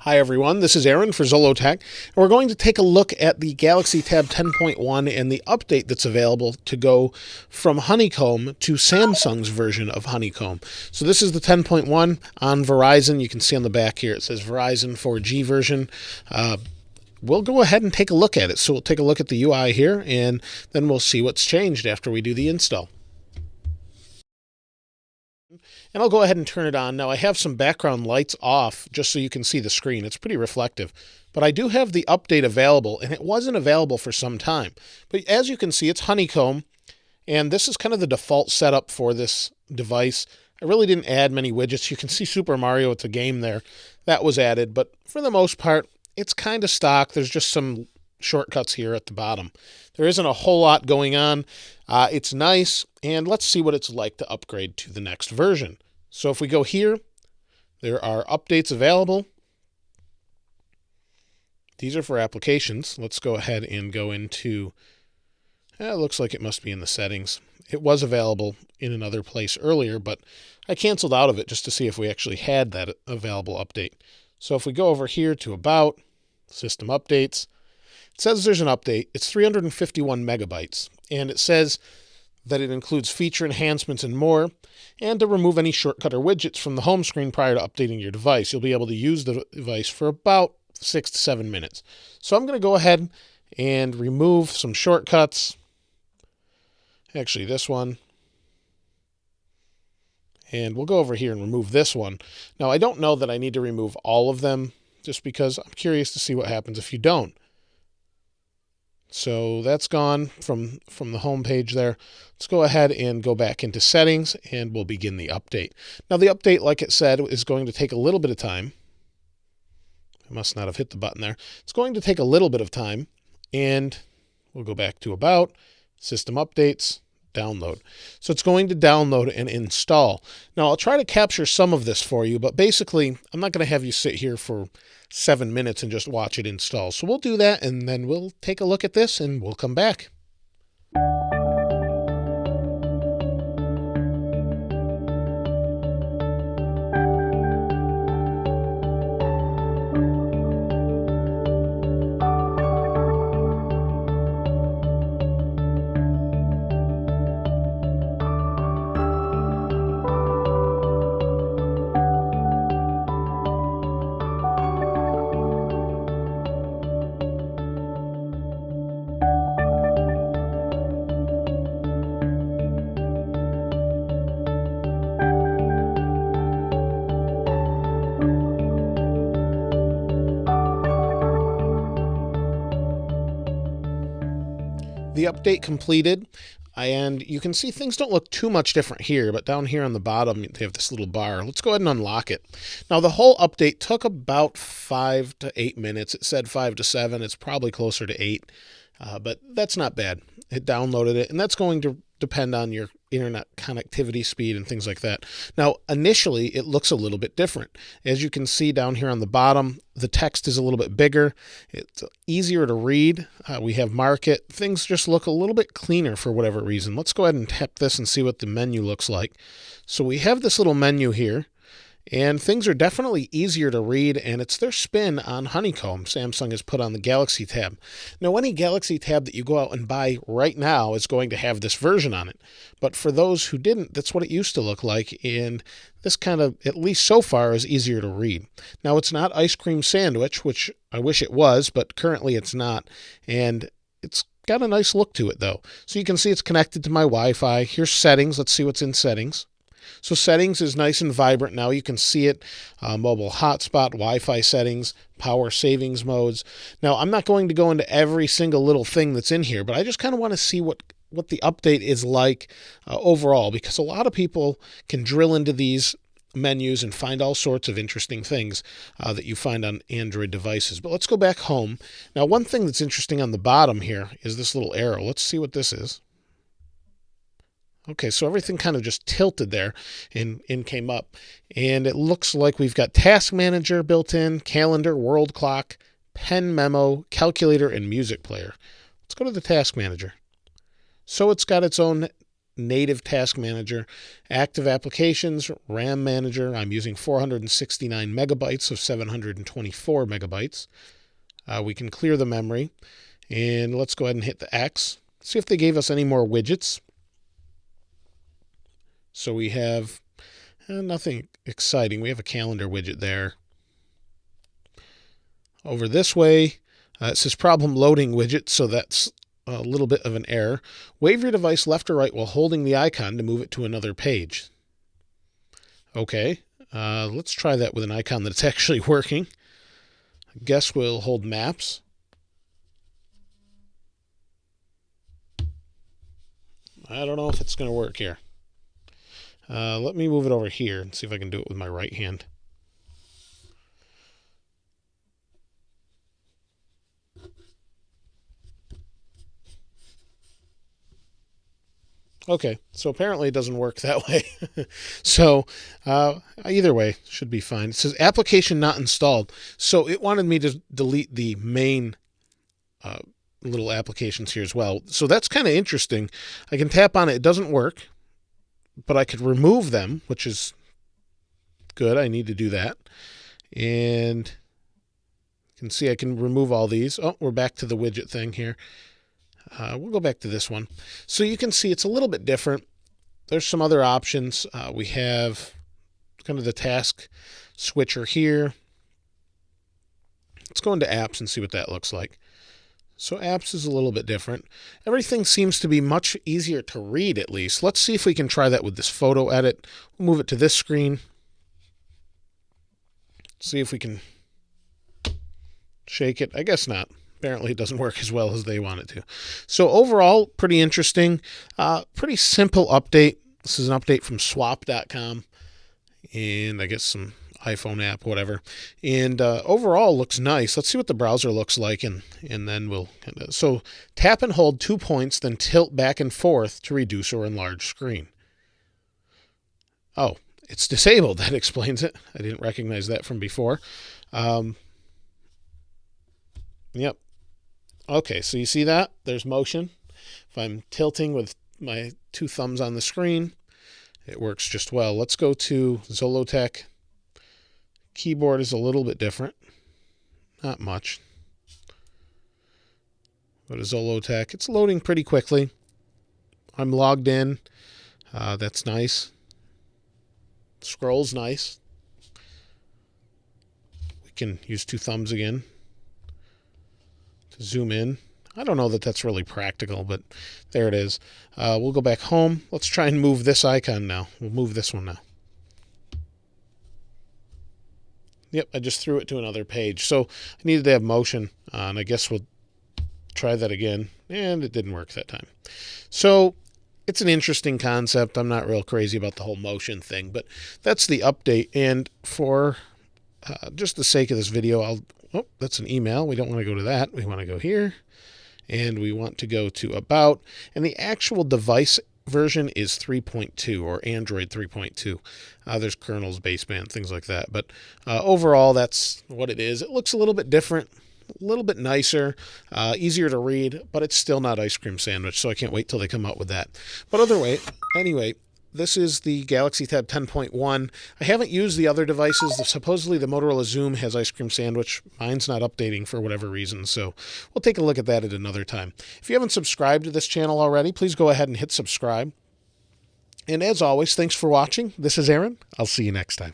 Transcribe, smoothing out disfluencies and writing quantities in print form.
Hi everyone, this is Aaron for Zollotech, and we're going to take a look at the Galaxy Tab 10.1 and the update that's available to go from Honeycomb to Samsung's version of Honeycomb. So this is the 10.1 on Verizon. You can see on the back here it says Verizon 4G version. We'll go ahead and take a look at it. So we'll take a look at the UI here, and then we'll see what's changed after we do the install. And I'll go ahead and turn it on. Now I have some background lights off just so you can see the screen. It's pretty reflective. But I do have the update available, and it wasn't available for some time. But as you can see, it's Honeycomb, and this is kind of the default setup for this device. I really didn't add many widgets. You can see Super Mario, it's a game there. That was added, but for the most part, it's kind of stock. There's just some shortcuts here at the bottom. There isn't a whole lot going on. It's nice, and let's see what it's like to upgrade to the next version. So if we go here, there are updates available. These are for applications. Let's go ahead and go into, it looks like it must be in the settings. It was available in another place earlier, but I canceled out of it just to see if we actually had that available update. So if we go over here to About, System Updates, it says there's an update. It's 351 megabytes, and it says that it includes feature enhancements and more, and to remove any shortcut or widgets from the home screen prior to updating your device. You'll be able to use the device for about 6 to 7 minutes. So I'm going to go ahead and remove some shortcuts. Actually, this one. And we'll go over here and remove this one. Now, I don't know that I need to remove all of them, just because I'm curious to see what happens if you don't. So that's gone from the home page there. Let's go ahead and go back into settings, and we'll begin the update. Now the update, like it said, is going to take a little bit of time. I must not have hit the button there. It's going to take a little bit of time, and we'll go back to About, System Updates, Download. So it's going to download and install. Now I'll try to capture some of this for you, but basically I'm not going to have you sit here for 7 minutes and just watch it install. So we'll do that, and then we'll take a look at this and we'll come back. The update completed, and you can see things don't look too much different here, but down here on the bottom they have this little bar. Let's go ahead and unlock it. Now the whole update took about 5 to 8 minutes. It said 5 to 7. It's probably closer to 8, but that's not bad. It downloaded it, and that's going to depend on your internet connectivity speed and things like that. Now, initially, it looks a little bit different. As you can see down here on the bottom, the text is a little bit bigger. It's easier to read. We have market. Things just look a little bit cleaner for whatever reason. Let's go ahead and tap this and see what the menu looks like. So we have this little menu here, and things are definitely easier to read, and it's their spin on Honeycomb Samsung has put on the Galaxy Tab. Now, any Galaxy Tab that you go out and buy right now is going to have this version on it. But for those who didn't, that's what it used to look like, and this kind of, at least so far, is easier to read. Now, it's not Ice Cream Sandwich, which I wish it was, but currently it's not, and it's got a nice look to it, though. So you can see it's connected to my Wi-Fi. Here's settings. Let's see what's in settings. So settings is nice and vibrant now. You can see it, mobile hotspot, Wi-Fi settings, power savings modes. Now, I'm not going to go into every single little thing that's in here, but I just kind of want to see what the update is like overall, because a lot of people can drill into these menus and find all sorts of interesting things that you find on Android devices. But let's go back home. Now, one thing that's interesting on the bottom here is this little arrow. Let's see what this is. Okay, so everything kind of just tilted there and came up. And it looks like we've got Task Manager built in, Calendar, World Clock, Pen Memo, Calculator, and Music Player. Let's go to the Task Manager. So it's got its own native task manager, active applications, RAM manager. I'm using 469 megabytes of 724 megabytes. We can clear the memory, and let's go ahead and hit the X. See if they gave us any more widgets. So we have nothing exciting. We have a calendar widget there. Over this way, it says problem loading widget, so that's a little bit of an error. Wave your device left or right while holding the icon to move it to another page. Okay, let's try that with an icon that's actually working. I guess we'll hold maps. I don't know if it's going to work here. Let me move it over here and see if I can do it with my right hand. Okay, so apparently it doesn't work that way. So either way, should be fine. It says application not installed. So it wanted me to delete the main little applications here as well. So that's kind of interesting. I can tap on it. It doesn't work, but I could remove them, which is good. I need to do that. And you can see I can remove all these. Oh, we're back to the widget thing here. We'll go back to this one. So you can see it's a little bit different. There's some other options. We have kind of the task switcher here. Let's go into apps and see what that looks like. So apps is a little bit different. Everything seems to be much easier to read, at least. Let's see if we can try that with this photo edit. We'll move it to this screen. See if we can shake it. I guess not. Apparently it doesn't work as well as they want it to. So overall, pretty interesting. Pretty simple update. This is an update from swap.com. And I guess some iPhone app, whatever. And overall looks nice. Let's see what the browser looks like, and then we'll... So tap and hold 2 points, then tilt back and forth to reduce or enlarge screen. Oh, it's disabled. That explains it. I didn't recognize that from before. Yep. Okay, so you see that? There's motion. If I'm tilting with my 2 thumbs on the screen, it works just well. Let's go to Zollotech. Keyboard is a little bit different. Not much. Go to Zollotech. It's loading pretty quickly. I'm logged in. That's nice. Scroll's nice. We can use 2 thumbs again to zoom in. I don't know that that's really practical, but there it is. We'll go back home. Let's try and move this icon now. We'll move this one now. Yep, I just threw it to another page. So I needed to have motion, and I guess we'll try that again. And it didn't work that time. So it's an interesting concept. I'm not real crazy about the whole motion thing, but that's the update. And for just the sake of this video, oh, that's an email. We don't want to go to that. We want to go here, and we want to go to About. And the actual device version is 3.2 or Android 3.2. There's kernels, baseband, things like that. But overall, that's what it is. It looks a little bit different, a little bit nicer, easier to read, but it's still not Ice Cream Sandwich, so I can't wait till they come out with that. But anyway, this is the Galaxy Tab 10.1. I haven't used the other devices. Supposedly the Motorola Zoom has Ice Cream Sandwich. Mine's not updating for whatever reason, so we'll take a look at that at another time. If you haven't subscribed to this channel already, please go ahead and hit subscribe. And as always, thanks for watching. This is Aaron. I'll see you next time.